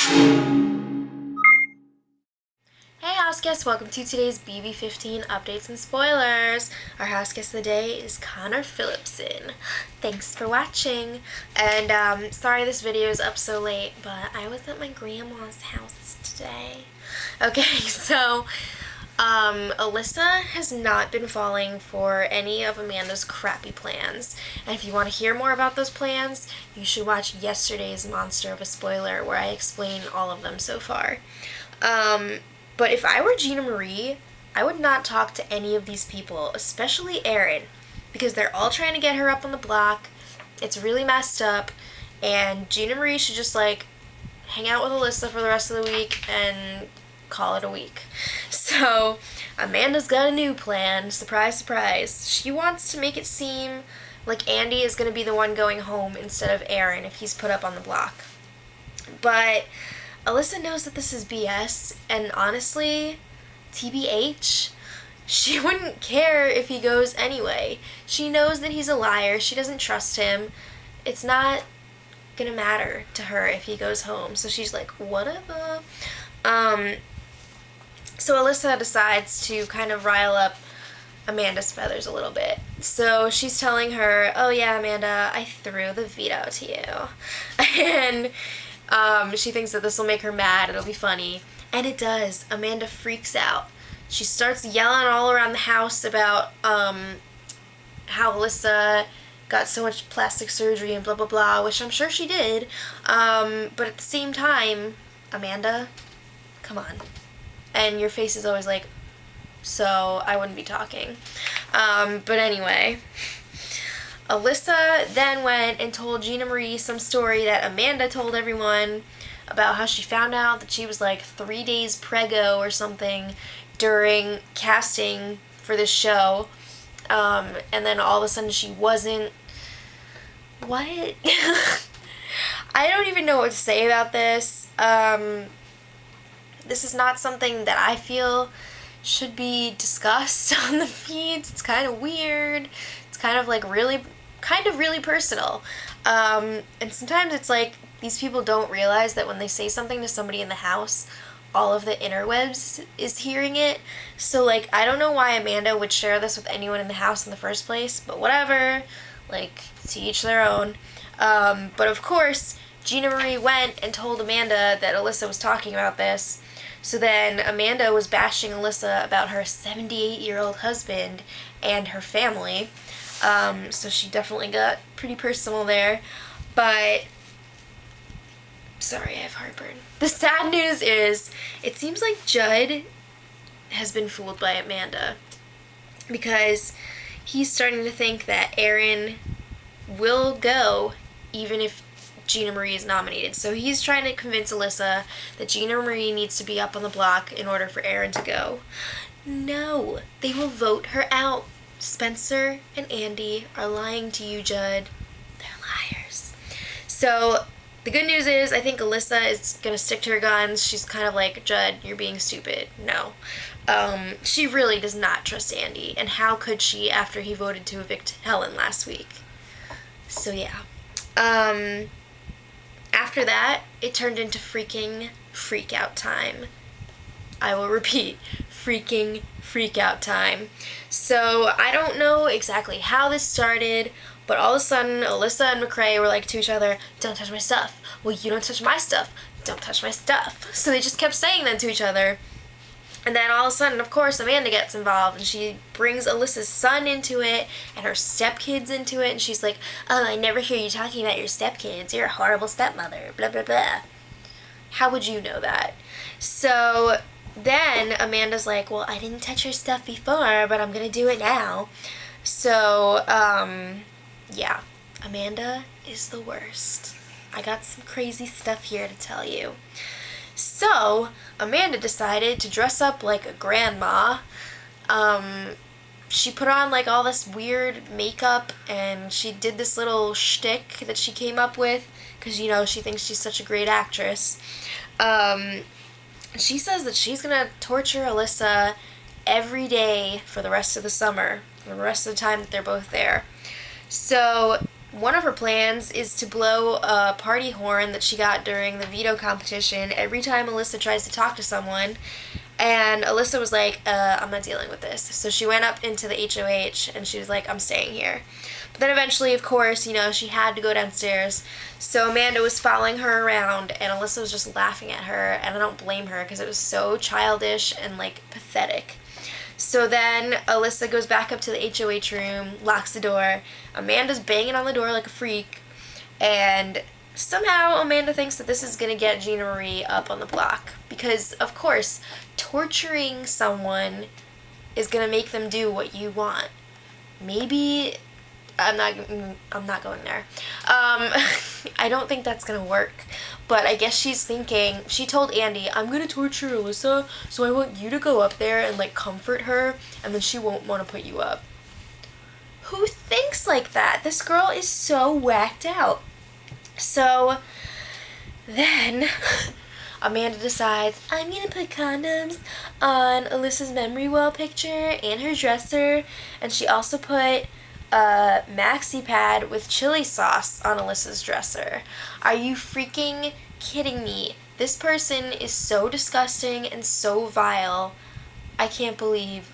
Hey house guests, welcome to today's BB15 updates and spoilers. Our house guest of the day is Connor Phillipson. Thanks for watching. And sorry this video is up so late, but I was at my grandma's house today. Okay, so Alyssa has not been falling for any of Amanda's crappy plans. And if you want to hear more about those plans, you should watch yesterday's Monster of a Spoiler where I explain all of them so far. But if I were Gina Marie, I would not talk to any of these people, especially Erin, because they're all trying to get her up on the block. It's really messed up, and Gina Marie should just, hang out with Alyssa for the rest of the week and call it a week. So, Amanda's got a new plan. Surprise, surprise. She wants to make it seem like Andy is going to be the one going home instead of Erin if he's put up on the block. But Alyssa knows that this is BS, and honestly, TBH, she wouldn't care if he goes anyway. She knows that he's a liar. She doesn't trust him. It's not gonna matter to her if he goes home. So she's like, whatever. So Alyssa decides to kind of rile up Amanda's feathers a little bit. So she's telling her, oh yeah, Amanda, I threw the veto to you. And she thinks that this will make her mad, it'll be funny. And it does. Amanda freaks out. She starts yelling all around the house about how Alyssa got so much plastic surgery and blah blah blah, which I'm sure she did. But at the same time, Amanda, come on. And your face is always like, so I wouldn't be talking. But anyway, Alyssa then went and told Gina Marie some story that Amanda told everyone about how she found out that she was 3 days preggo or something during casting for this show. And then all of a sudden she wasn't. What? I don't even know what to say about this. This is not something that I feel should be discussed on the feeds. It's kind of weird. It's kind of really personal. And sometimes it's these people don't realize that when they say something to somebody in the house, all of the interwebs is hearing it. So I don't know why Amanda would share this with anyone in the house in the first place, but whatever. To each their own. But of course, Gina Marie went and told Amanda that Alyssa was talking about this. So then Amanda was bashing Alyssa about her 78-year-old husband and her family. So she definitely got pretty personal there. But, sorry, I have heartburn. The sad news is, it seems like Judd has been fooled by Amanda. Because he's starting to think that Erin will go even if Gina Marie is nominated. So he's trying to convince Alyssa that Gina Marie needs to be up on the block in order for Erin to go. No, they will vote her out. Spencer and Andy are lying to you, Judd. They're liars. So the good news is I think Alyssa is going to stick to her guns. She's kind of like, Judd, you're being stupid. No. She really does not trust Andy. And how could she after he voted to evict Helen last week? So yeah. After that, it turned into freaking freakout time. I will repeat, freaking freakout time. So I don't know exactly how this started, but all of a sudden, Alyssa and McCrae were like to each other, don't touch my stuff. Well, you don't touch my stuff. Don't touch my stuff. So they just kept saying that to each other. And then all of a sudden, of course, Amanda gets involved, and she brings Alyssa's son into it, and her stepkids into it, and she's like, oh, I never hear you talking about your stepkids. You're a horrible stepmother, blah, blah, blah. How would you know that? So then Amanda's like, well, I didn't touch her stuff before, but I'm going to do it now. So, yeah, Amanda is the worst. I got some crazy stuff here to tell you. So, Amanda decided to dress up like a grandma. She put on all this weird makeup, and she did this little shtick that she came up with, because, she thinks she's such a great actress. She says that she's gonna torture Alyssa every day for the rest of the summer, for the rest of the time that they're both there. So one of her plans is to blow a party horn that she got during the veto competition every time Alyssa tries to talk to someone. And Alyssa was like, I'm not dealing with this. So she went up into the HOH and she was like, I'm staying here. But then eventually, of course, you know, she had to go downstairs. So Amanda was following her around and Alyssa was just laughing at her. And I don't blame her because it was so childish and, like, pathetic. So then Alyssa goes back up to the HOH room, locks the door. Amanda's banging on the door like a freak. And somehow Amanda thinks that this is going to get Gina Marie up on the block. Because, of course, torturing someone is going to make them do what you want. Maybe I'm not going there. I don't think that's going to work. But I guess she's thinking, she told Andy, I'm going to torture Alyssa, so I want you to go up there and, like, comfort her, and then she won't want to put you up. Who thinks like that? This girl is so whacked out. So then Amanda decides, I'm going to put condoms on Alyssa's memory wall picture and her dresser, and she also put a maxi pad with chili sauce on Alyssa's dresser. Are you freaking kidding me? This person is so disgusting and so vile. I can't believe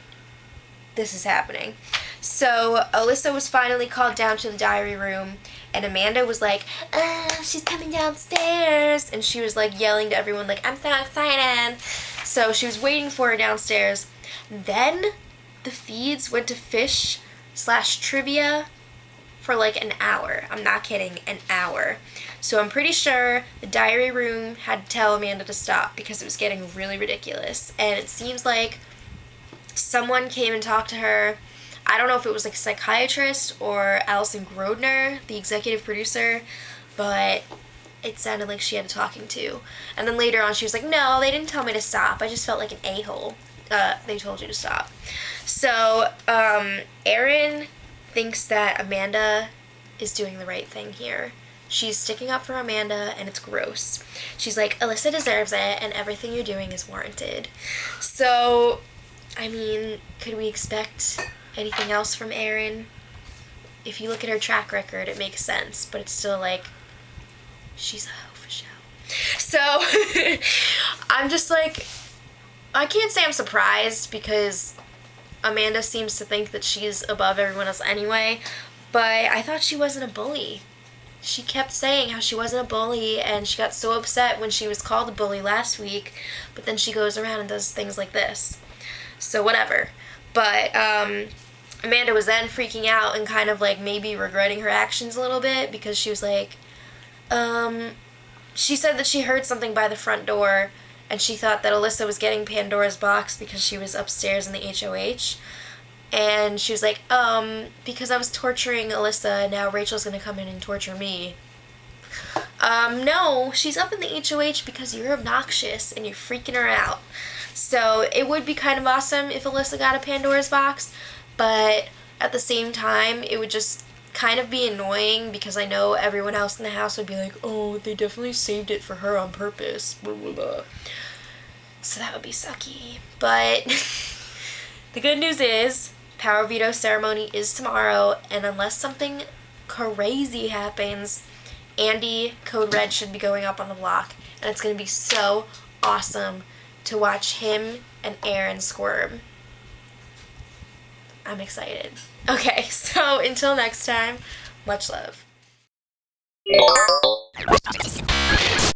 this is happening. So Alyssa was finally called down to the diary room, and Amanda was like, she's coming downstairs, and she was like yelling to everyone like, I'm so excited. So she was waiting for her downstairs. Then the feeds went to fish/trivia for like an hour. I'm not kidding, an hour. So I'm pretty sure the diary room had to tell Amanda to stop because it was getting really ridiculous. And it seems like someone came and talked to her. I don't know if it was like a psychiatrist or Allison Grodner, the executive producer, but it sounded like she had a talking to. And then later on she was like, no, they didn't tell me to stop. I just felt like an a-hole. They told you to stop. So Erin thinks that Amanda is doing the right thing here. She's sticking up for Amanda, and it's gross. She's like, Alyssa deserves it, and everything you're doing is warranted. So, I mean, could we expect anything else from Erin? If you look at her track record, it makes sense, but it's still like, she's a hoe for show. So, I'm just like, I can't say I'm surprised because Amanda seems to think that she's above everyone else anyway, but I thought she wasn't a bully. She kept saying how she wasn't a bully, and she got so upset when she was called a bully last week, but then she goes around and does things like this. So whatever. But Amanda was then freaking out and kind of like maybe regretting her actions a little bit because she was like, she said that she heard something by the front door, and she thought that Alyssa was getting Pandora's box because she was upstairs in the HOH. And she was like, because I was torturing Alyssa, now Rachel's gonna come in and torture me. No, she's up in the HOH because you're obnoxious and you're freaking her out. So it would be kind of awesome if Alyssa got a Pandora's box, but at the same time, it would just kind of be annoying because I know everyone else in the house would be like, oh, they definitely saved it for her on purpose, blah, blah, blah. So that would be sucky. But the good news is, Power Veto ceremony is tomorrow, and unless something crazy happens, Andy, Code Red, should be going up on the block, and it's going to be so awesome to watch him and Erin squirm. I'm excited. Okay, so until next time, much love.